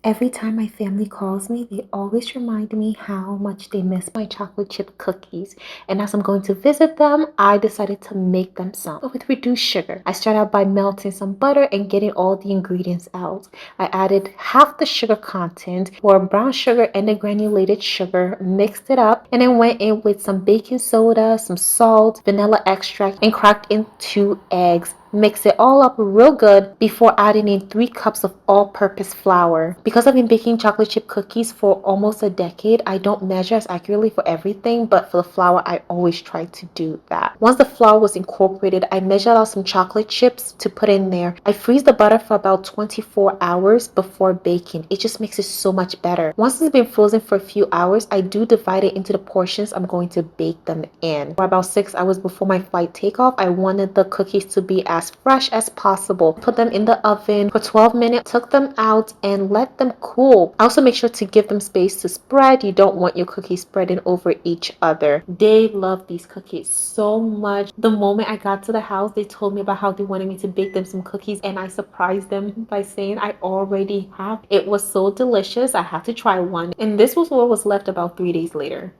Every time my family calls me, they always remind me how much they miss my chocolate chip cookies. And as I'm going to visit them, I decided to make them some, but with reduced sugar. I started out by melting some butter and getting all the ingredients out. I added half the sugar content for brown sugar and the granulated sugar, mixed it up, and then went in with some baking soda, some salt, vanilla extract, and cracked in 2 eggs. Mix it all up real good before adding in 3 cups of all-purpose flour. Because I've been baking chocolate chip cookies for almost a decade, I don't measure as accurately for everything, but for the flour, I always try to do that. Once the flour was incorporated, I measured out some chocolate chips to put in there. I freeze the butter for about 24 hours before baking. It just makes it so much better. Once it's been frozen for a few hours, I do divide it into the portions I'm going to bake them in. For about 6 hours before my flight takeoff, I wanted the cookies to be as fresh as possible. Put them in the oven for 12 minutes, took them out and let them cool. Also make sure to give them space to spread. You don't want your cookies spreading over each other. They love these cookies so much. The moment I got to the house, they told me about how they wanted me to bake them some cookies, and I surprised them by saying I already have. It was so delicious. I had to try one, and this was what was left about 3 days later.